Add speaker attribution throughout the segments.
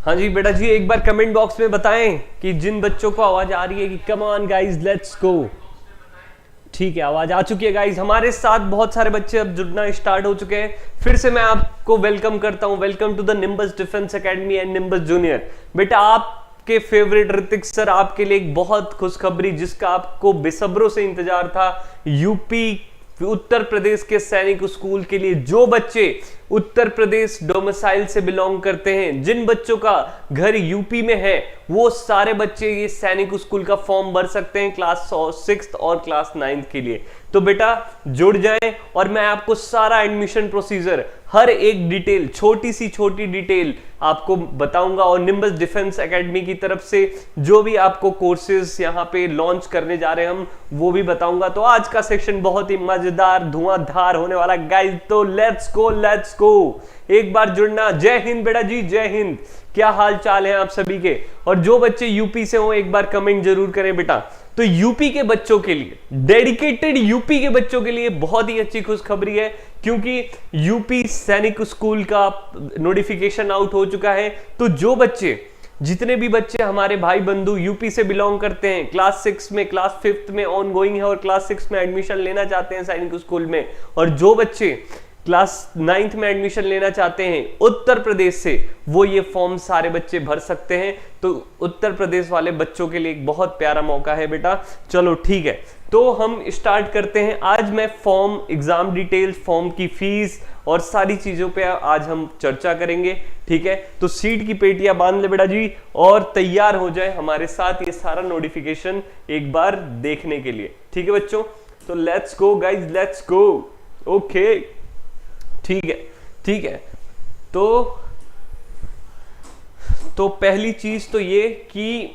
Speaker 1: हाँ जी बेटा जी, एक बार कमेंट बॉक्स में बताएं कि जिन बच्चों को आवाज आ रही है कि come on guys let's go. ठीक है, आवाज आ चुकी है गाइस। हमारे साथ बहुत सारे बच्चे अब जुड़ना स्टार्ट हो चुके हैं। फिर से मैं आपको वेलकम करता हूं। Welcome to the Nimbus defence academy and Nimbus junior. बेटा आपके फेवरेट ऋतिक सर आपके लिए एक बहुत खुशखबरी, जिसका आपको बेसब्रों से इंतजार था, यूपी उत्तर प्रदेश के सैनिक स्कूल के लिए। जो बच्चे उत्तर प्रदेश डोमिसाइल से बिलोंग करते हैं, जिन बच्चों का घर यूपी में है, वो सारे बच्चे ये सैनिक स्कूल का फॉर्म भर सकते हैं क्लास 6 और क्लास 9 के लिए। तो बेटा जुड़ जाएं और मैं आपको सारा एडमिशन प्रोसीजर, हर एक डिटेल, छोटी सी छोटी डिटेल आपको बताऊंगा। और निम्बस डिफेंस एकेडमी की तरफ से जो भी आपको कोर्सेज यहाँ पे लॉन्च करने जा रहे हैं हम, वो भी बताऊंगा। तो आज का सेक्शन बहुत ही मजेदार धुआंधार होने वाला गाइस। तो लेट्स गो। एक बार जुड़ना। जय हिंद बेटा जी, जय हिंद। क्या हाल चाल है आप सभी के? और जो बच्चे यूपी से हो एक बार कमेंट जरूर करें बेटा। तो यूपी के बच्चों के लिए, डेडिकेटेड यूपी के बच्चों के लिए बहुत ही अच्छी खुशखबरी है, क्योंकि यूपी सैनिक स्कूल का नोटिफिकेशन आउट हो चुका है। तो जो बच्चे, जितने भी बच्चे हमारे भाई बंधु यूपी से बिलोंग करते हैं, क्लास 6 में, क्लास 5 में ऑन गोइंग है और क्लास 6 में एडमिशन लेना चाहते हैं सैनिक स्कूल में, और जो बच्चे क्लास 9th में एडमिशन लेना चाहते हैं उत्तर प्रदेश से, वो ये फॉर्म सारे बच्चे भर सकते हैं। तो उत्तर प्रदेश वाले बच्चों के लिए एक बहुत प्यारा मौका है बेटा। चलो ठीक है, तो हम स्टार्ट करते हैं। आज मैं फॉर्म, एग्जाम डिटेल्स, फॉर्म की फीस और सारी चीजों पे आज हम चर्चा करेंगे। ठीक है, तो सीट की पेटियां बांध ले बेटा जी और तैयार हो जाए हमारे साथ ये सारा नोटिफिकेशन एक बार देखने के लिए। ठीक है बच्चों, तो let's go guys, let's go. Okay, ठीक है। तो पहली चीज तो ये कि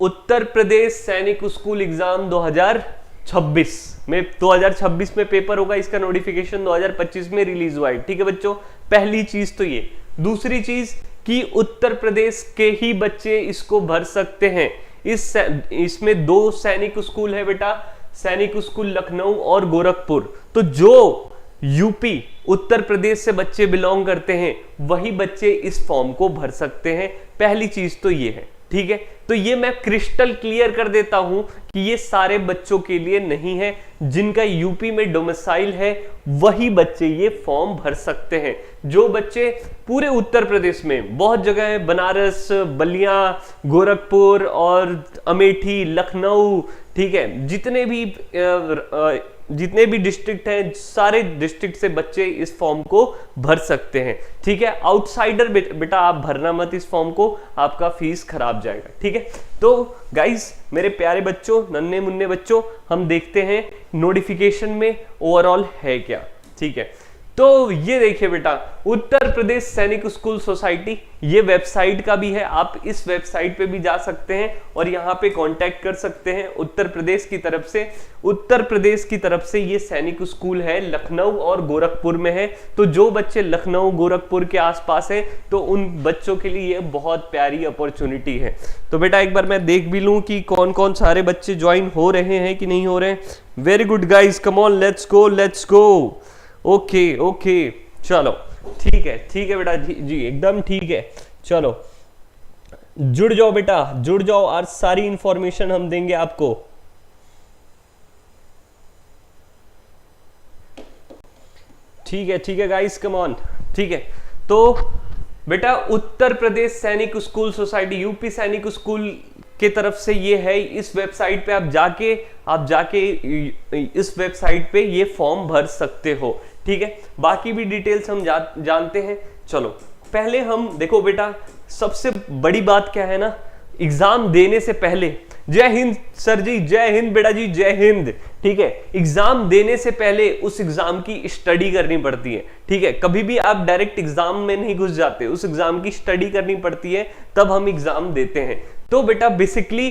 Speaker 1: उत्तर प्रदेश सैनिक स्कूल एग्जाम 2026 में पेपर होगा। इसका नोटिफिकेशन 2025 में रिलीज हुआ है। ठीक है बच्चों, पहली चीज तो ये। दूसरी चीज कि उत्तर प्रदेश के ही बच्चे इसको भर सकते हैं। इसमें 2 सैनिक स्कूल है बेटा, सैनिक स्कूल लखनऊ और गोरखपुर। तो जो यूपी उत्तर प्रदेश से बच्चे बिलोंग करते हैं, वही बच्चे इस फॉर्म को भर सकते हैं। पहली चीज तो ये है। ठीक है, तो ये मैं क्रिस्टल क्लियर कर देता हूं कि ये सारे बच्चों के लिए नहीं है। जिनका यूपी में डोमिसाइल है वही बच्चे ये फॉर्म भर सकते हैं। जो बच्चे पूरे उत्तर प्रदेश में बहुत जगह है, बनारस, बलिया, गोरखपुर और अमेठी, लखनऊ, ठीक है, जितने भी डिस्ट्रिक्ट हैं, सारे डिस्ट्रिक्ट से बच्चे इस फॉर्म को भर सकते हैं। ठीक है, आउटसाइडर बेटा आप भरना मत इस फॉर्म को, आपका फीस खराब जाएगा। ठीक है, तो गाइस मेरे प्यारे बच्चों, नन्हे मुन्ने बच्चों, हम देखते हैं नोटिफिकेशन में ओवरऑल है क्या। ठीक है, तो ये देखिए बेटा, उत्तर प्रदेश सैनिक स्कूल सोसाइटी, ये वेबसाइट का भी है। आप इस वेबसाइट पे भी जा सकते हैं और यहाँ पे कांटेक्ट कर सकते हैं उत्तर प्रदेश की तरफ से। उत्तर प्रदेश की तरफ से ये सैनिक स्कूल है, लखनऊ और गोरखपुर में है। तो जो बच्चे लखनऊ गोरखपुर के आसपास हैं, तो उन बच्चों के लिए ये बहुत प्यारी अपॉर्चुनिटी है। तो बेटा एक बार मैं देख भी लूं कि कौन कौन सारे बच्चे ज्वाइन हो रहे हैं कि नहीं हो रहे हैं। Very good guys, come on, let's go. Okay, चलो ठीक है बेटा जी, एकदम ठीक है। चलो जुड़ जाओ बेटा, जुड़ जाओ, आज सारी इंफॉर्मेशन हम देंगे आपको। ठीक है गाइस, कम ऑन। ठीक है, तो बेटा उत्तर प्रदेश सैनिक स्कूल सोसाइटी, यूपी सैनिक स्कूल के तरफ से ये है। इस वेबसाइट पे आप जाके इस वेबसाइट पे ये फॉर्म भर सकते हो। ठीक है, बाकी भी डिटेल्स हम जानते हैं। चलो पहले हम देखो बेटा, सबसे बड़ी बात क्या है ना, एग्जाम देने से पहले, जय हिंद सर जी, जय हिंद बेटा जी, जय हिंद। ठीक है, एग्जाम देने से पहले उस एग्जाम की स्टडी करनी पड़ती है। ठीक है, कभी भी आप डायरेक्ट एग्जाम में नहीं घुस जाते, उस एग्जाम की स्टडी करनी पड़ती है, तब हम एग्जाम देते हैं। तो बेटा बेसिकली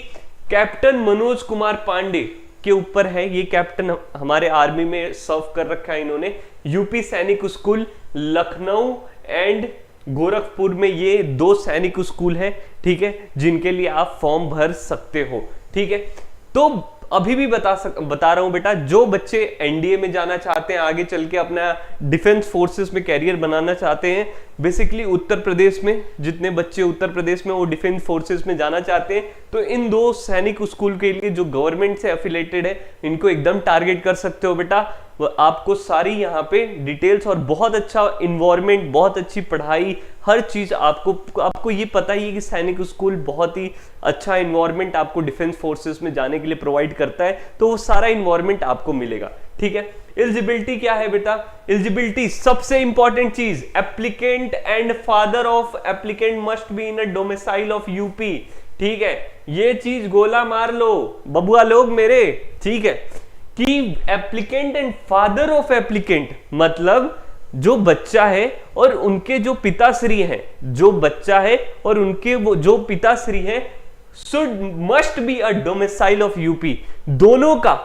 Speaker 1: कैप्टन मनोज कुमार पांडे के ऊपर है ये। कैप्टन हमारे आर्मी में सर्व कर रखा है इन्होंने। यूपी सैनिक स्कूल लखनऊ एंड गोरखपुर में ये 2 सैनिक स्कूल है। ठीक है, जिनके लिए आप फॉर्म भर सकते हो। ठीक है, तो अभी भी बता रहा हूं बेटा, जो बच्चे एनडीए में जाना चाहते हैं, आगे चल के अपना डिफेंस फोर्सेस में कैरियर बनाना चाहते हैं, बेसिकली उत्तर प्रदेश में जितने बच्चे उत्तर प्रदेश में वो डिफेंस फोर्सेस में जाना चाहते हैं, तो इन दो सैनिक स्कूल के लिए जो गवर्नमेंट से एफिलेटेड है, इनको एकदम टारगेट कर सकते हो बेटा। आपको सारी यहाँ पे डिटेल्स और बहुत अच्छा इन्वायरमेंट, बहुत अच्छी पढ़ाई, हर चीज आपको ये पता ही है कि सैनिक स्कूल बहुत ही अच्छा इन्वायरमेंट आपको डिफेंस फोर्सेस में जाने के लिए प्रोवाइड करता है, तो वो सारा इन्वायरमेंट आपको मिलेगा। ठीक है, एलिजिबिलिटी क्या है बेटा? एलिजिबिलिटी सबसे इंपॉर्टेंट चीज, applicant and father of applicant must be in a domicile of UP. ठीक है, ये चीज गोला मार लो बबुआ लोग मेरे। ठीक है, कि applicant and father of applicant मतलब जो बच्चा है और उनके जो पिताश्री हैं, जो बच्चा है और उनके वो जो पिताश्री हैं, should must be a domicile of UP. दोनों का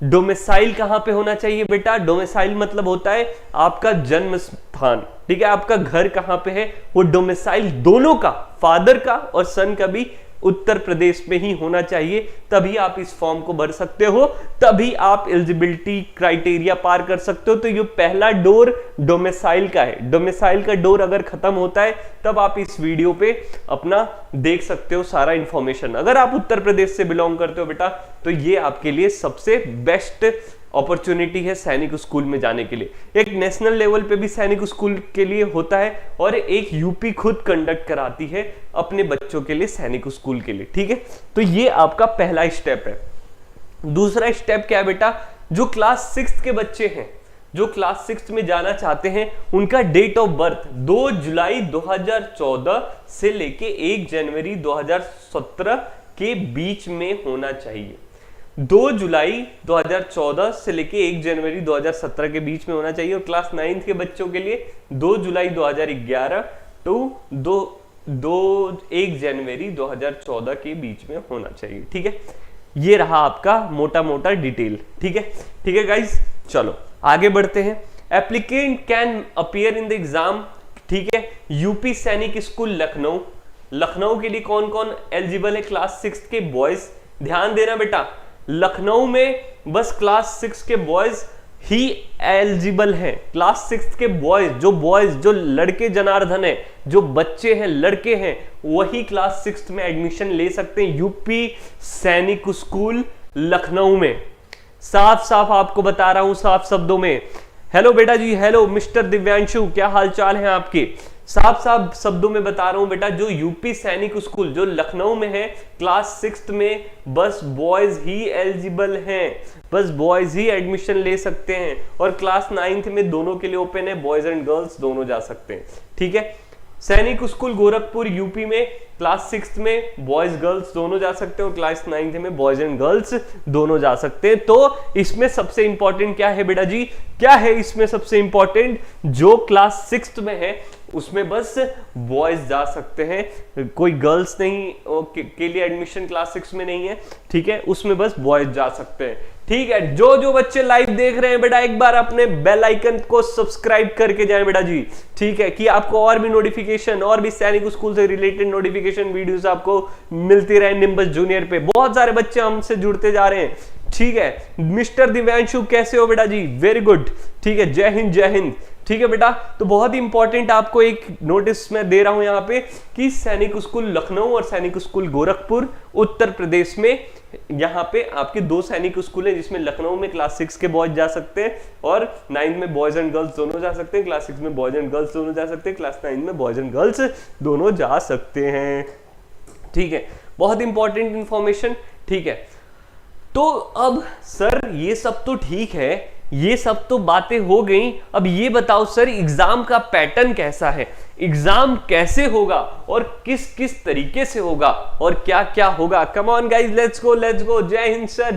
Speaker 1: डोमिसाइल कहां पे होना चाहिए बेटा? डोमिसाइल मतलब होता है आपका जन्म स्थान। ठीक है, आपका घर कहां पे है, वो डोमिसाइल दोनों का, फादर का और सन का भी उत्तर प्रदेश में ही होना चाहिए, तभी आप इस फॉर्म को भर सकते हो, तभी आप एलिजिबिलिटी क्राइटेरिया पार कर सकते हो। तो ये पहला डोर डोमिसाइल का है। डोमिसाइल का डोर अगर खत्म होता है तब आप इस वीडियो पे अपना देख सकते हो सारा इंफॉर्मेशन। अगर आप उत्तर प्रदेश से बिलोंग करते हो बेटा, तो ये आपके लिए सबसे बेस्ट अपॉर्चुनिटी है सैनिक स्कूल में जाने के लिए। एक नेशनल लेवल पे भी सैनिक स्कूल के लिए होता है और एक यूपी खुद कंडक्ट कराती है अपने बच्चों के लिए सैनिक स्कूल के लिए। ठीक है, तो ये आपका पहला स्टेप है। दूसरा स्टेप क्या है बेटा? जो क्लास 6 के बच्चे हैं, जो क्लास 6 में जाना चाहते हैं, उनका डेट ऑफ बर्थ 2 जुलाई 2014 से लेके 1 जनवरी 2017 के बीच में होना चाहिए। 2 जुलाई 2014 से लेके 1 जनवरी 2017 के बीच में होना चाहिए। और क्लास 9 के बच्चों के लिए 2 जुलाई 2011 टू 1 जनवरी 2014 के बीच में होना चाहिए। ठीक है, ये रहा आपका मोटा मोटा डिटेल। ठीक है गाइस, चलो आगे बढ़ते हैं। Applicant can appear in the exam. ठीक है, यूपी सैनिक स्कूल लखनऊ। लखनऊ के लिए कौन कौन एलिजिबल है? क्लास 6 के बॉयज। ध्यान देना बेटा, लखनऊ में बस क्लास 6 के बॉयज ही एलिजिबल हैं। क्लास 6 के बॉयज जो लड़के जनार्दन है, जो बच्चे हैं, लड़के हैं, वही क्लास 6 में एडमिशन ले सकते हैं यूपी सैनिक स्कूल लखनऊ में। साफ साफ आपको बता रहा हूं, साफ शब्दों में। हेलो बेटा जी, हेलो मिस्टर दिव्यांशु, क्या हाल चाल है आपके? साफ साफ शब्दों में बता रहा हूं बेटा, जो यूपी सैनिक स्कूल जो लखनऊ में है, क्लास 6 में बस बॉयज ही एलिजिबल हैं, बस बॉयज ही एडमिशन ले सकते हैं। और क्लास 9 में दोनों के लिए ओपन है, बॉयज एंड गर्ल्स दोनों जा सकते हैं। ठीक है, सैनिक स्कूल गोरखपुर यूपी में क्लास 6 में बॉयज गर्ल्स दोनों जा सकते हैं और क्लास 9 में बॉयज एंड गर्ल्स दोनों जा सकते हैं। तो इसमें सबसे इंपॉर्टेंट क्या है बेटा जी? क्या है इसमें सबसे इंपॉर्टेंट? जो क्लास 6 में है उसमें बस बॉयज जा सकते हैं, कोई गर्ल्स नहीं के लिए एडमिशन क्लास 6 में नहीं है। ठीक है, उसमें बस बॉयज जा सकते हैं। ठीक है, जो बच्चे लाइव देख रहे हैं बेटा, एक बार अपने बेल आइकन को सब्सक्राइब करके जाएं बेटा जी। ठीक है, कि आपको और भी नोटिफिकेशन, और भी सैनिक स्कूल से रिलेटेड नोटिफिकेशन वीडियोस आपको मिलती रहे निम्बस जूनियर पे। बहुत सारे बच्चे हमसे जुड़ते जा रहे हैं। ठीक है, मिस्टर दिव्यांशु कैसे हो बेटा जी? Very good. ठीक है, जय हिंद जय हिंद। ठीक है बेटा, तो बहुत ही इंपॉर्टेंट आपको एक नोटिस मैं दे रहा हूं यहाँ पे कि सैनिक स्कूल लखनऊ और सैनिक स्कूल गोरखपुर उत्तर प्रदेश में, यहाँ पे आपके 2 सैनिक स्कूल है, जिसमें लखनऊ में क्लास 6 के बॉयज जा सकते हैं और 9 में बॉयज एंड गर्ल्स दोनों जा सकते हैं, क्लास 6 में बॉयज एंड गर्ल्स दोनों जा सकते हैं, क्लास 9 में बॉयज एंड गर्ल्स दोनों जा सकते हैं। ठीक है, बहुत इंपॉर्टेंट इंफॉर्मेशन। ठीक है, तो अब सर ये सब तो ठीक है, ये सब तो बातें हो गई, अब ये बताओ सर एग्जाम का पैटर्न कैसा है, एग्जाम कैसे होगा और किस किस तरीके से होगा और क्या क्या होगा। Come on guys, let's go. जय हिंद सर,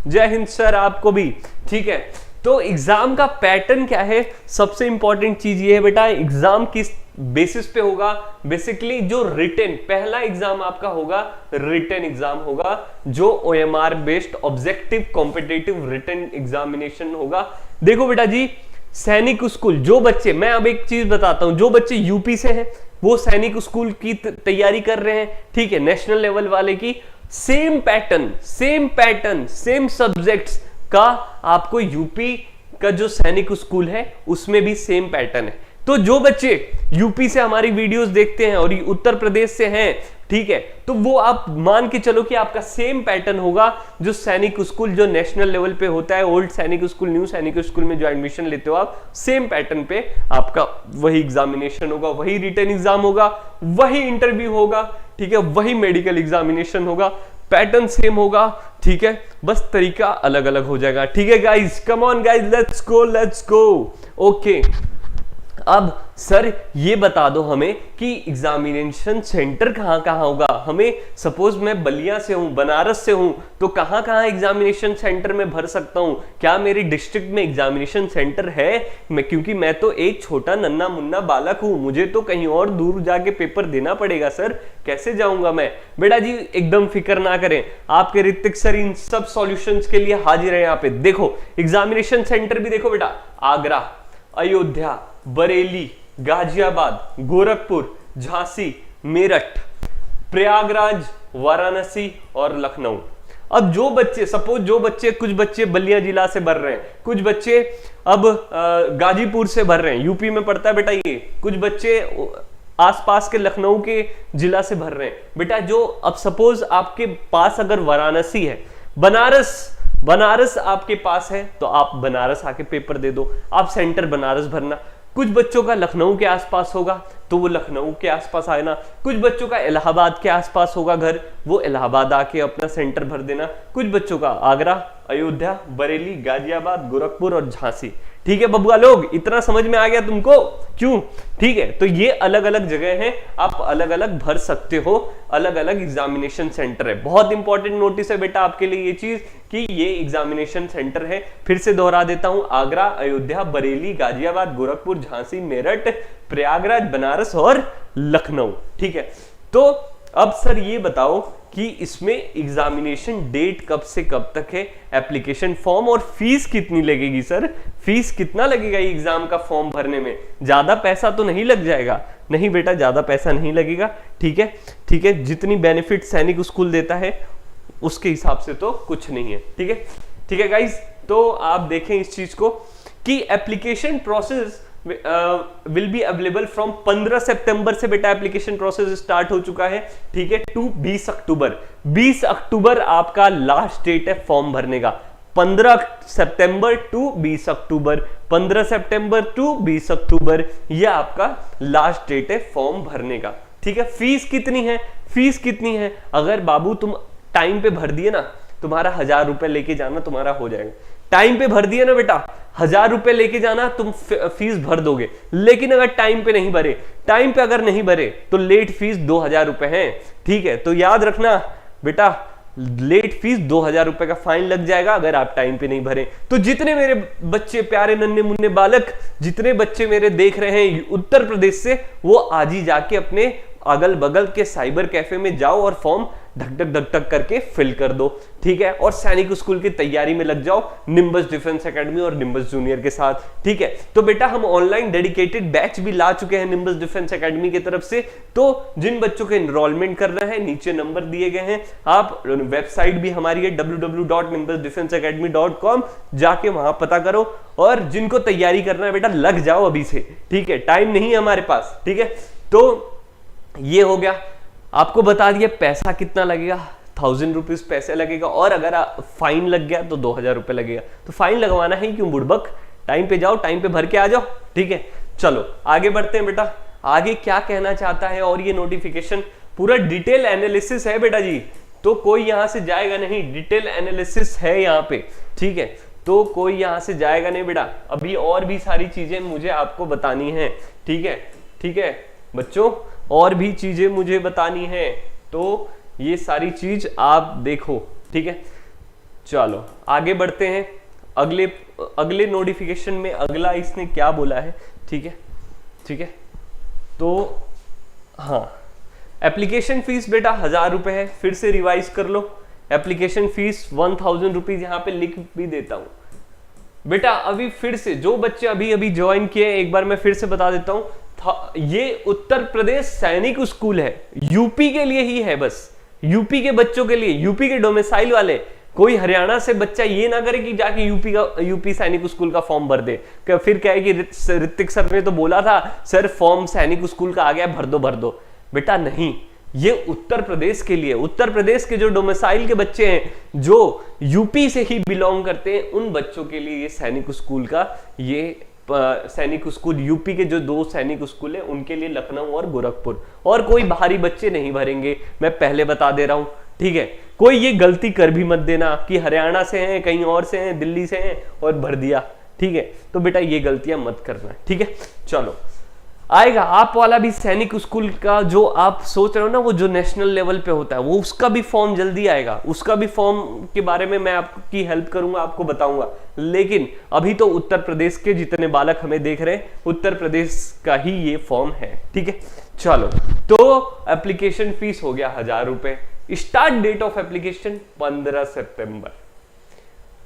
Speaker 1: जय हिंद सर आपको भी। ठीक है, तो एग्जाम का पैटर्न क्या है? सबसे इंपॉर्टेंट चीज ये है बेटा, एग्जाम किस बेसिस पे होगा? बेसिकली जो रिटन पहला एग्जाम आपका होगा, रिटन एग्जाम होगा, जो OMR based objective competitive written examination होगा। देखो बेटा जी, सैनिक स्कूल जो बच्चे, मैं अब एक चीज बताता हूं, जो बच्चे यूपी से हैं वो सैनिक स्कूल की तैयारी कर रहे हैं, ठीक है, नेशनल लेवल वाले की, सेम पैटर्न सेम सब्जेक्ट्स का आपको यूपी का जो सैनिक स्कूल है उसमें भी सेम पैटर्न है। तो जो बच्चे यूपी से हमारी वीडियोस देखते हैं और उत्तर प्रदेश से हैं, ठीक है, तो वो आप मान के चलो कि आपका सेम पैटर्न होगा जो सैनिक स्कूल जो नेशनल लेवल पे होता है, ओल्ड सैनिक स्कूल न्यू सैनिक स्कूल में जो एडमिशन लेते हो आप, सेम पैटर्न पे आपका वही एग्जामिनेशन होगा, वही रिटन एग्जाम होगा, वही इंटरव्यू होगा, ठीक है, वही मेडिकल एग्जामिनेशन होगा, पैटर्न सेम होगा, ठीक है, बस तरीका अलग अलग हो जाएगा। ठीक है guys, come on guys, let's go. Okay, अब सर ये बता दो हमें कि एग्जामिनेशन सेंटर कहाँ कहाँ होगा। हमें सपोज मैं बलिया से हूँ, बनारस से हूँ, तो कहाँ कहाँ एग्जामिनेशन सेंटर में भर सकता हूँ? क्या मेरी डिस्ट्रिक्ट में एग्जामिनेशन सेंटर है? क्योंकि मैं तो एक छोटा नन्ना मुन्ना बालक हूँ, मुझे तो कहीं और दूर जाके पेपर देना पड़ेगा सर, कैसे जाऊंगा मैं? बेटा जी एकदम फिक्र ना करें, आपके ऋतिक सर इन सब सॉल्यूशंस के लिए हाजिर है यहाँ पे। देखो एग्जामिनेशन सेंटर भी देखो बेटा, आगरा, अयोध्या, बरेली, गाजियाबाद, गोरखपुर, झांसी, मेरठ, प्रयागराज, वाराणसी और लखनऊ। अब जो बच्चे सपोज कुछ बच्चे बलिया जिला से भर रहे हैं, कुछ बच्चे अब गाजीपुर से भर रहे हैं, यूपी में पड़ता है बेटा ये, कुछ बच्चे आसपास के लखनऊ के जिला से भर रहे हैं। बेटा जो अब सपोज आपके पास अगर वाराणसी है, बनारस आपके पास है, तो आप बनारस आके पेपर दे दो, आप सेंटर बनारस भरना। कुछ बच्चों का लखनऊ के आसपास होगा तो वो लखनऊ के आसपास आना, कुछ बच्चों का इलाहाबाद के आसपास होगा घर, वो इलाहाबाद आके अपना सेंटर भर देना, कुछ बच्चों का आगरा, अयोध्या, बरेली, गाजियाबाद, गोरखपुर और झांसी। ठीक है बबुआ लोग, इतना समझ में आ गया तुमको? क्यों? ठीक है, तो ये अलग अलग जगह हैं, आप अलग अलग भर सकते हो, अलग अलग एग्जामिनेशन सेंटर है। बहुत इंपॉर्टेंट नोटिस है बेटा आपके लिए ये चीज कि ये एग्जामिनेशन सेंटर है। फिर से दोहरा देता हूं, आगरा, अयोध्या, बरेली, गाजियाबाद, गोरखपुर, झांसी, मेरठ, प्रयागराज, बनारस और लखनऊ। ठीक है, तो अब सर ये बताओ कि इसमें एग्जामिनेशन डेट कब से कब तक है, एप्लीकेशन फॉर्म और फीस कितनी लगेगी? सर फीस कितना लगेगा एग्जाम का फॉर्म भरने में? ज्यादा पैसा तो नहीं लग जाएगा? नहीं बेटा, ज्यादा पैसा नहीं लगेगा। ठीक है, ठीक है, जितनी बेनिफिट सैनिक स्कूल देता है उसके हिसाब से तो कुछ नहीं है। ठीक है, ठीक है गाइज, तो आप देखें इस चीज को कि application process will be available from 15 सितंबर से बेटा एप्लीकेशन प्रोसेस स्टार्ट हो चुका है। ठीक है, टू 20 अक्टूबर। 20 अक्टूबर आपका लास्ट डेट है फॉर्म भरने का। 15 सितंबर टू 20 अक्टूबर, 15 सितंबर टू 20 अक्टूबर, यह आपका लास्ट डेट है फॉर्म भरने का। ठीक है, फीस कितनी है? फीस कितनी है? अगर बाबू तुम टाइम पे भर दिए ना, तुम्हारा 1000 रुपए लेके जाना तुम्हारा हो जाएगा। टाइम पे भर दिए ना बेटा, 1000 रुपए लेके जाना, तुम फीस भर दोगे। लेकिन अगर टाइम पे नहीं भरे, टाइम पे अगर नहीं भरे तो लेट फीस 2000 रुपए है। ठीक है, तो याद रखना बेटा, लेट फीस 2000 रुपए का फाइन लग जाएगा अगर आप टाइम पे नहीं भरे। तो जितने मेरे बच्चे प्यारे नन्हे मुन्ने बालक, जितने बच्चे मेरे देख रहे हैं उत्तर प्रदेश से, वो आज ही जाके अपने अगल बगल के साइबर कैफे में जाओ और फॉर्म ढक ढक करके फिल कर दो। ठीक है, और सैनिक स्कूल की तैयारी में लग जाओ निम्बस डिफेंस एकेडमी और निम्बस जूनियर के साथ। ठीक है, तो बेटा हम ऑनलाइन डेडिकेटेड बैच भी ला चुके हैं निम्बस डिफेंस एकेडमी की तरफ से। तो जिन बच्चों के एनरोलमेंट कर रहे हैं, नीचे नंबर दिए गए हैं, आप वेबसाइट भी हमारी है www.nimbusdefenseacademy.com, जाके वहां पता करो। और जिनको तैयारी करना है बेटा, लग जाओ अभी से। ठीक है, टाइम नहीं है हमारे पास। ठीक है, तो ये हो गया, आपको बता दिया पैसा कितना लगेगा, 1000 रुपीज पैसे लगेगा, और अगर फाइन लग गया तो 2000 रुपए लगेगा। तो फाइन लगवाना है क्यों बुड़बक? टाइम पे जाओ, टाइम पे भर के आ जाओ। ठीक है, चलो आगे बढ़ते हैं बेटा, आगे क्या कहना चाहता है। और ये नोटिफिकेशन पूरा डिटेल एनालिसिस है बेटा जी, तो कोई यहां से जाएगा नहीं, डिटेल एनालिसिस है यहाँ पे। ठीक है, तो कोई यहां से जाएगा नहीं बेटा, अभी और भी सारी चीजें मुझे आपको बतानी है। ठीक है, ठीक है बच्चों, और भी चीजें मुझे बतानी है, तो ये सारी चीज आप देखो। ठीक है, चलो आगे बढ़ते हैं। अगले नोटिफिकेशन में अगला इसने क्या बोला है। ठीक है, ठीक है, तो हाँ, एप्लीकेशन फीस बेटा 1000 रुपए है, फिर से रिवाइज कर लो। एप्लीकेशन फीस 1000 रुपीज, यहाँ पे लिख भी देता हूं बेटा। अभी फिर से जो बच्चे अभी अभी ज्वाइन किए, एक बार मैं फिर से बता देता हूं, ये उत्तर प्रदेश सैनिक स्कूल है, यूपी के लिए ही है बस। यूपी के बच्चों के लिए, यूपी के डोमिसाइल वाले, कोई हरियाणा से बच्चा ये ना करे कि जाके यूपी सैनिक स्कूल का फॉर्म भर दे, फिर क्या है कि ऋतिक सर ने तो बोला था सर फॉर्म सैनिक स्कूल का आ गया, भर दो। बेटा नहीं, ये उत्तर प्रदेश के लिए, उत्तर प्रदेश के जो डोमिसाइल के बच्चे हैं, जो यूपी से ही बिलोंग करते हैं, उन बच्चों के लिए ये सैनिक स्कूल का, ये सैनिक स्कूल, यूपी के जो 2 सैनिक स्कूल है उनके लिए लखनऊ और गोरखपुर, और कोई बाहरी बच्चे नहीं भरेंगे, मैं पहले बता दे रहा हूं, ठीक है। कोई ये गलती कर भी मत देना कि हरियाणा से हैं, कहीं और से हैं, दिल्ली से हैं और भर दिया, ठीक है। तो बेटा ये गलतियां मत करना, ठीक है। चलो आएगा आप वाला भी सैनिक स्कूल का, जो आप सोच रहे हो ना, वो जो नेशनल लेवल पे होता है, वो उसका भी फॉर्म जल्दी आएगा, उसका भी फॉर्म के बारे में मैं आपकी हेल्प करूंगा, आपको बताऊंगा। लेकिन अभी तो उत्तर प्रदेश के जितने बालक हमें देख रहे हैं, उत्तर प्रदेश का ही ये फॉर्म है, ठीक है। चलो, तो एप्लीकेशन फीस हो गया 1000 रुपए। स्टार्ट डेट ऑफ एप्लीकेशन 15 सितंबर,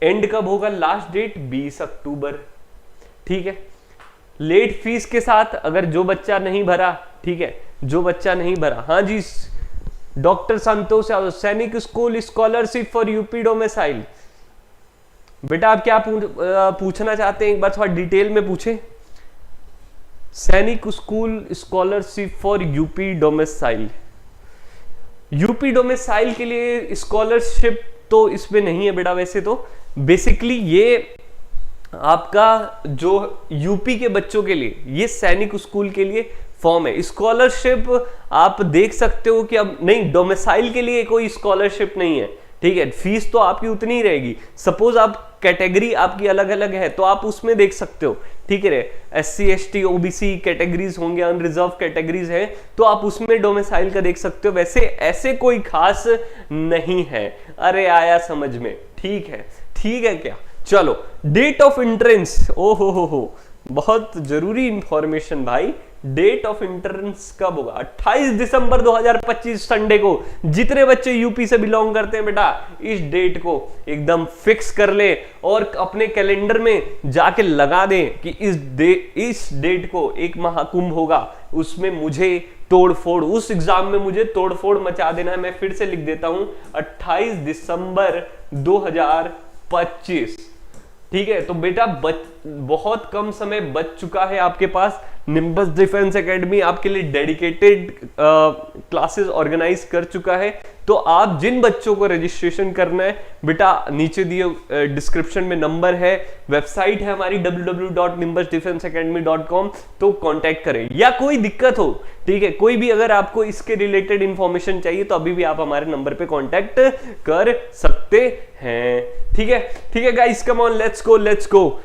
Speaker 1: एंड कब होगा, लास्ट डेट 20 अक्टूबर, ठीक है। लेट फीस के साथ अगर जो बच्चा नहीं भरा, ठीक है, जो बच्चा नहीं भरा, हाँ जी डॉक्टर संतोष यादव, सैनिक school scholarship for UP domicile. बेटा आप क्या पूछना चाहते हैं, एक बार थोड़ा डिटेल में पूछे। सैनिक school scholarship for UP domicile, UP domicile के लिए स्कॉलरशिप तो इसमें नहीं है बेटा। वैसे तो बेसिकली ये आपका जो यूपी के बच्चों के लिए, ये सैनिक स्कूल के लिए फॉर्म है। स्कॉलरशिप आप देख सकते हो कि अब नहीं, डोमिसाइल के लिए कोई स्कॉलरशिप नहीं है, ठीक है। फीस तो आपकी उतनी ही रहेगी। सपोज आप कैटेगरी आपकी अलग अलग है तो आप उसमें देख सकते हो, ठीक है। SC ST OBC कैटेगरीज होंगे, अनरिजर्व कैटेगरीज है, तो आप उसमें डोमिसाइल का देख सकते हो। वैसे ऐसे कोई खास नहीं है। अरे आया समझ में, ठीक है, ठीक है क्या। चलो, डेट ऑफ एंट्रेंस, ओहो हो, बहुत जरूरी इंफॉर्मेशन भाई। डेट ऑफ एंट्रेंस कब होगा, 28 दिसंबर 2025 संडे को। जितने बच्चे यूपी से बिलोंग करते हैं बेटा, इस डेट को एकदम फिक्स कर ले और अपने कैलेंडर में जाके लगा दे कि इस डेट को एक महाकुंभ होगा, उसमें मुझे तोड़फोड़, उस एग्जाम में मुझे तोड़फोड़ मचा देना है। मैं फिर से लिख देता हूं, 28 दिसंबर 2025, ठीक है। तो बेटा बहुत कम समय बच चुका है आपके पास। निम्बस डिफेंस एकेडमी आपके लिए डेडिकेटेड क्लासेस ऑर्गेनाइज कर चुका है। तो आप जिन बच्चों को रजिस्ट्रेशन करना है बेटा, नीचे दिए डिस्क्रिप्शन में नंबर है, वेबसाइट है हमारी www.nimbusdefenseacademy.com, तो कांटेक्ट करें। या कोई दिक्कत हो, ठीक है, कोई भी अगर आपको इसके रिलेटेड इंफॉर्मेशन चाहिए तो अभी भी आप हमारे नंबर पे कांटेक्ट कर सकते हैं, ठीक है। ठीक है guys, come on, let's go.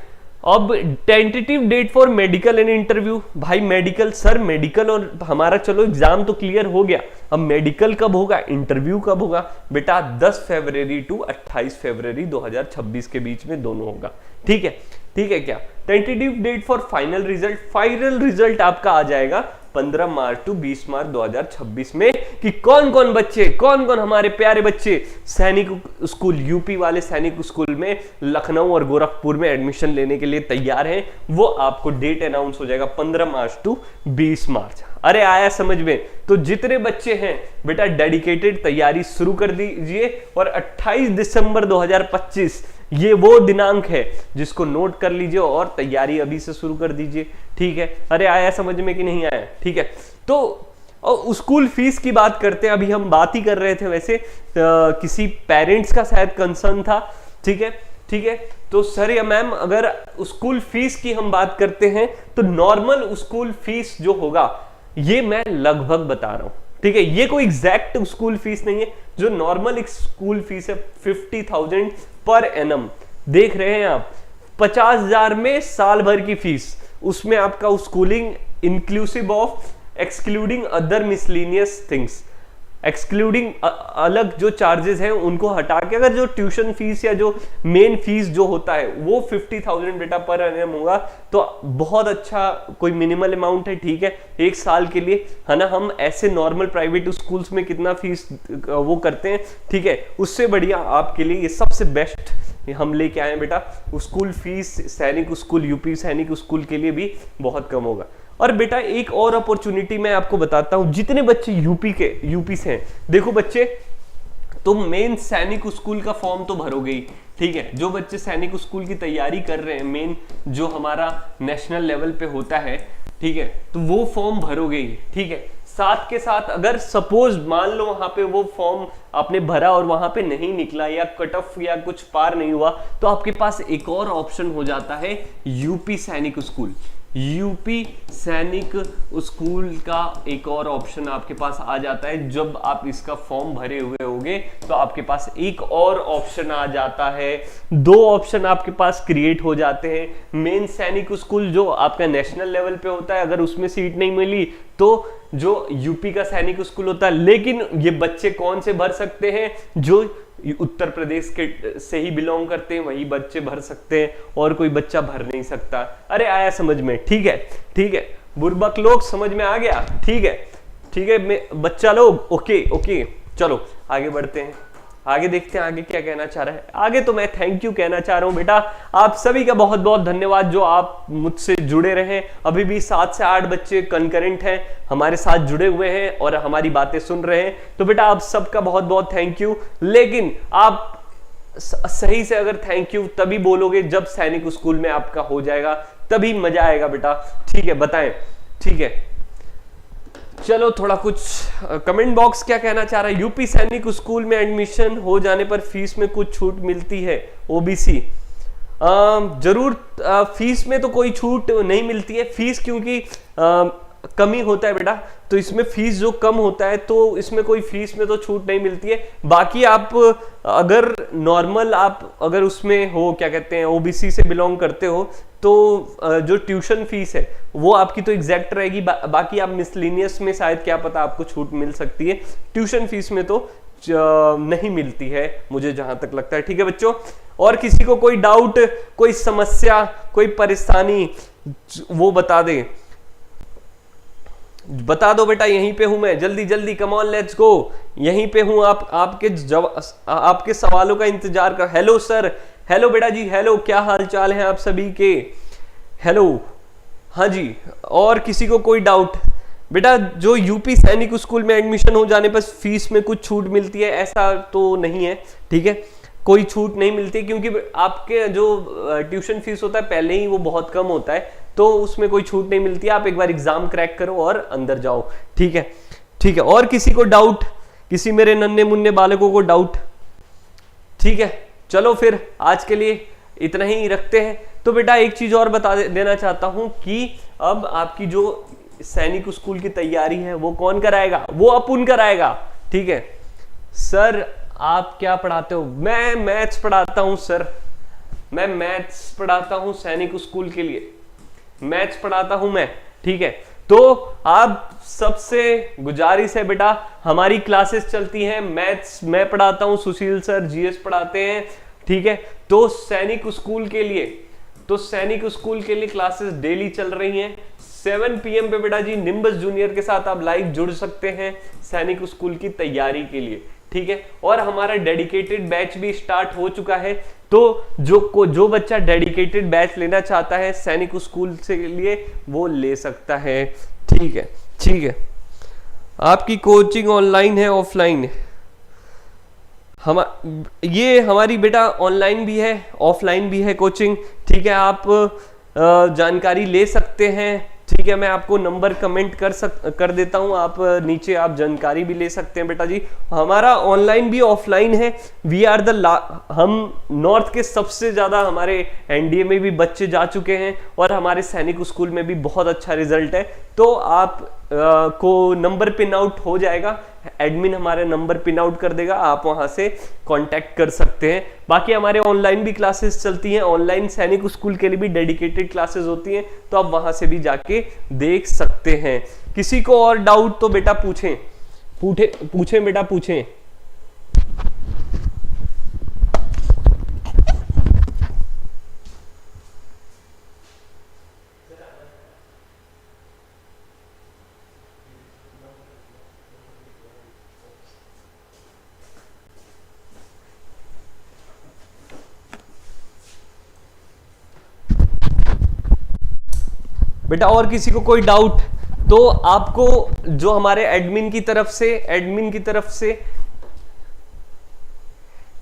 Speaker 1: अब tentative date for medical and interview. भाई मेडिकल, सर मेडिकल और हमारा चलो एग्जाम तो क्लियर हो गया, अब मेडिकल कब होगा, इंटरव्यू कब होगा। बेटा 10 फरवरी टू 28 फरवरी 2026 के बीच में दोनों होगा, ठीक है, ठीक है क्या। Tentative date for final result आपका आ जाएगा 15 मार्च टू 20 मार्च 2026 में, कि कौन कौन हमारे प्यारे बच्चे सैनिक स्कूल, यूपी वाले सैनिक स्कूल में लखनऊ और गोरखपुर में एडमिशन लेने के लिए तैयार हैं। वो आपको डेट अनाउंस हो जाएगा 15 मार्च टू 20 मार्च। अरे आया समझ में। तो जितने बच्चे हैं बेटा, डेडिकेटेड तैयारी शुरू कर दीजिए, और 28 दिसंबर 2025 ये वो दिनांक है जिसको नोट कर लीजिए और तैयारी अभी से शुरू कर दीजिए, ठीक है। अरे आया समझ में कि नहीं आया, ठीक है। तो और स्कूल फीस की बात करते हैं, अभी हम बात ही कर रहे थे। वैसे किसी पेरेंट्स का शायद कंसर्न था, ठीक है, ठीक है। तो सर या मैम, अगर स्कूल फीस की हम बात करते हैं तो नॉर्मल स्कूल फीस जो होगा, ये मैं लगभग बता रहा हूं, ठीक है। ये कोई एग्जैक्ट स्कूल फीस नहीं है, जो नॉर्मल एक स्कूल फीस है 50,000 पर एनम। देख रहे हैं आप, 50,000 में साल भर की फीस, उसमें आपका schooling inclusive of excluding other miscellaneous things, excluding अलग जो चार्जेस हैं उनको हटा के, अगर जो ट्यूशन फीस या जो मेन फीस जो होता है वो 50,000 बेटा पर एनम होगा, तो बहुत अच्छा कोई मिनिमल अमाउंट है, ठीक है, एक साल के लिए, है ना। हम ऐसे नॉर्मल प्राइवेट स्कूल्स में कितना फीस वो करते हैं, ठीक है, उससे बढ़िया आपके लिए ये सबसे बेस्ट हम लेके आए बेटा। स्कूल फीस सैनिक स्कूल, यूपी सैनिक स्कूल के लिए भी बहुत कम होगा। और बेटा एक और अपॉर्चुनिटी मैं आपको बताता हूं, जितने बच्चे यूपी से हैं, देखो बच्चे तो मेन सैनिक स्कूल का फॉर्म तो भरोगे ही, ठीक है। जो बच्चे सैनिक स्कूल की तैयारी कर रहे हैं, मेन जो हमारा नेशनल लेवल पे होता है, ठीक है, तो वो फॉर्म भरोगे ही, ठीक है। साथ के साथ अगर सपोज मान लो वहां पे वो फॉर्म आपने भरा और वहां पे नहीं निकला या कट ऑफ या कुछ पार नहीं हुआ, तो आपके पास एक और ऑप्शन हो जाता है यूपी सैनिक स्कूल। यूपी सैनिक स्कूल का एक और ऑप्शन आपके पास आ जाता है। जब आप इसका फॉर्म भरे हुए होगे तो आपके पास एक और ऑप्शन आ जाता है, दो ऑप्शन आपके पास क्रिएट हो जाते हैं। मेन सैनिक स्कूल जो आपका नेशनल लेवल पे होता है, अगर उसमें सीट नहीं मिली तो जो यूपी का सैनिक स्कूल होता है। लेकिन ये बच्चे कौन से भर सकते हैं? जो उत्तर प्रदेश के से ही बिलोंग करते हैं वही बच्चे भर सकते हैं, और कोई बच्चा भर नहीं सकता। अरे आया समझ में? ठीक है, ठीक है, बुर्बक लोग समझ में आ गया? ठीक है, ठीक है बच्चा लोग, ओके ओके, चलो आगे बढ़ते हैं, आगे देखते हैं आगे क्या कहना चाह रहा है। आगे तो मैं थैंक यू कहना चाह रहा हूं बेटा, आप सभी का बहुत बहुत धन्यवाद जो आप मुझसे जुड़े रहे। अभी भी 7 से 8 बच्चे कंकरेंट हैं, हमारे साथ जुड़े हुए हैं और हमारी बातें सुन रहे हैं। तो बेटा आप सबका बहुत बहुत थैंक यू। लेकिन आप सही से अगर थैंक यू तभी बोलोगे जब सैनिक स्कूल में आपका हो जाएगा, तभी मजा आएगा बेटा। ठीक है, बताएं। ठीक है, चलो थोड़ा कुछ कमेंट बॉक्स क्या कहना चाह रहा है। यूपी सैनिक स्कूल में एडमिशन हो जाने पर फीस में कुछ छूट मिलती है? ओबीसी जरूर, फीस में तो कोई छूट नहीं मिलती है। फीस क्योंकि कमी होता है बेटा, तो इसमें फीस जो कम होता है तो इसमें कोई फीस में तो छूट नहीं मिलती है। बाकी आप अगर नॉर्मल आप अगर उसमें हो, क्या कहते हैं, ओबीसी से बिलोंग करते हो, तो जो ट्यूशन फीस है वो आपकी तो एग्जैक्ट रहेगी। बाकी आप मिसलिनियस में शायद क्या पता आपको छूट मिल सकती है, ट्यूशन फीस में तो नहीं मिलती है मुझे जहां तक लगता है। ठीक है बच्चों, और किसी को कोई डाउट, कोई समस्या, कोई परेशानी वो बता दे, बता दो बेटा। यहीं पे हूं मैं, जल्दी जल्दी, कम ऑन लेट्स गो, यहीं पे हूं। आपके सवालों का इंतजार कर। हेलो सर, हेलो बेटा जी, हेलो, क्या हाल चाल है आप सभी के? हेलो, हाँ जी। और किसी को कोई डाउट? बेटा जो यूपी सैनिक स्कूल में एडमिशन हो जाने पर फीस में कुछ छूट मिलती है, ऐसा तो नहीं है। ठीक है, कोई छूट नहीं मिलती, क्योंकि आपके जो ट्यूशन फीस होता है पहले ही वो बहुत कम होता है, तो उसमें कोई छूट नहीं मिलती। आप एक बार एग्जाम क्रैक करो और अंदर जाओ। ठीक है, ठीक है। और किसी को डाउट, किसी मेरे नन्हे मुन्ने बालकों को डाउट? ठीक है, चलो फिर आज के लिए इतना ही रखते हैं। तो बेटा एक चीज और बता देना चाहता हूं कि अब आपकी जो सैनिक स्कूल की तैयारी है वो कौन कराएगा? वो अपुन कराएगा। ठीक है सर, आप क्या पढ़ाते हो? मैं मैथ्स पढ़ाता हूं सर, मैं मैथ्स पढ़ाता हूं सैनिक स्कूल के लिए, मैथ्स पढ़ाता हूं मैं। ठीक है, तो आप सबसे गुजारिश है बेटा, हमारी क्लासेस चलती हैं, मैथ्स मैं पढ़ाता हूं, सुशील सर जीएस पढ़ाते हैं। ठीक है, तो सैनिक स्कूल के लिए, तो सैनिक स्कूल के लिए क्लासेस डेली चल रही हैं 7 PM पे बेटा जी। निम्बस जूनियर के साथ आप लाइव जुड़ सकते हैं सैनिक स्कूल की तैयारी के लिए। ठीक है, और हमारा डेडिकेटेड बैच भी स्टार्ट हो चुका है, तो जो बच्चा डेडिकेटेड बैच लेना चाहता है सैनिक स्कूल से लिए वो ले सकता है। ठीक है, ठीक है। आपकी कोचिंग ऑनलाइन है ऑफलाइन है? ये हमारी बेटा ऑनलाइन भी है ऑफलाइन भी है कोचिंग। ठीक है, आप जानकारी ले सकते हैं। ठीक है, मैं आपको नंबर कमेंट कर देता हूं, आप नीचे आप जानकारी भी ले सकते हैं बेटा जी। हमारा ऑनलाइन भी ऑफलाइन है। वी आर हम नॉर्थ के सबसे ज्यादा, हमारे एनडीए में भी बच्चे जा चुके हैं और हमारे सैनिक स्कूल में भी बहुत अच्छा रिजल्ट है। तो आप को नंबर पिन आउट हो जाएगा, एडमिन हमारे नंबर पिन आउट कर देगा, आप वहां से कांटेक्ट कर सकते हैं। बाकी हमारे ऑनलाइन भी क्लासेस चलती हैं, ऑनलाइन सैनिक स्कूल के लिए भी डेडिकेटेड क्लासेस होती हैं, तो आप वहां से भी जाके देख सकते हैं। किसी को और डाउट तो बेटा पूछें, पूछें बेटा पूछें। बेटा और किसी को कोई डाउट तो आपको जो हमारे एडमिन की तरफ से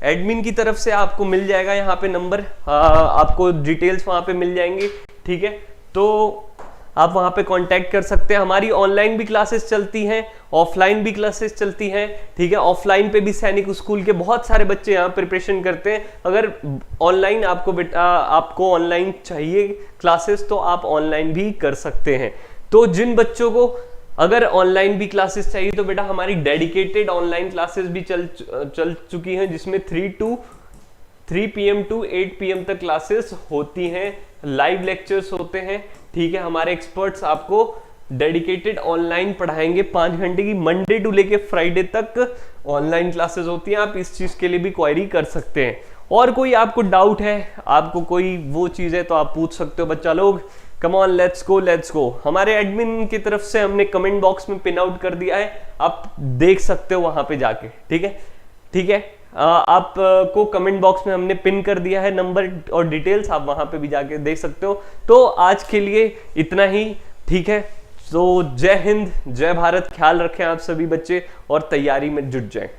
Speaker 1: एडमिन की तरफ से आपको मिल जाएगा यहाँ पे नंबर, आपको डिटेल्स वहां पे मिल जाएंगी, ठीक है। तो आप वहां पे कांटेक्ट कर सकते हैं। हमारी ऑनलाइन भी क्लासेस चलती हैं, ऑफलाइन भी क्लासेस चलती हैं, ठीक है। ऑफलाइन पे भी सैनिक स्कूल के बहुत सारे बच्चे यहाँ प्रिपरेशन करते हैं। अगर ऑनलाइन आपको ऑनलाइन चाहिए क्लासेस तो आप ऑनलाइन भी कर सकते हैं। तो जिन बच्चों को अगर ऑनलाइन भी क्लासेस चाहिए तो बेटा हमारी डेडिकेटेड ऑनलाइन क्लासेस भी चल चुकी हैं, जिसमें 3 PM टू 8 PM तक क्लासेस होती हैं, लाइव लेक्चर्स होते हैं, ठीक है। हमारे एक्सपर्ट्स आपको डेडिकेटेड ऑनलाइन पढ़ाएंगे 5 घंटे की, मंडे टू लेके फ्राइडे तक ऑनलाइन क्लासेस होती हैं। आप इस चीज के लिए भी क्वेरी कर सकते हैं। और कोई आपको डाउट है, आपको कोई वो चीज है तो आप पूछ सकते हो बच्चा लोग। कम ऑन, लेट्स गो। हमारे एडमिन की तरफ से हमने कमेंट बॉक्स में पिन आउट कर दिया है, आप देख सकते हो वहां पे जाके, ठीक है। आपको कमेंट बॉक्स में हमने पिन कर दिया है नंबर और डिटेल्स, आप वहां पे भी जाके देख सकते हो। तो आज के लिए इतना ही, ठीक है। तो जय हिंद, जय भारत, ख्याल रखें आप सभी बच्चे और तैयारी में जुट जाएं।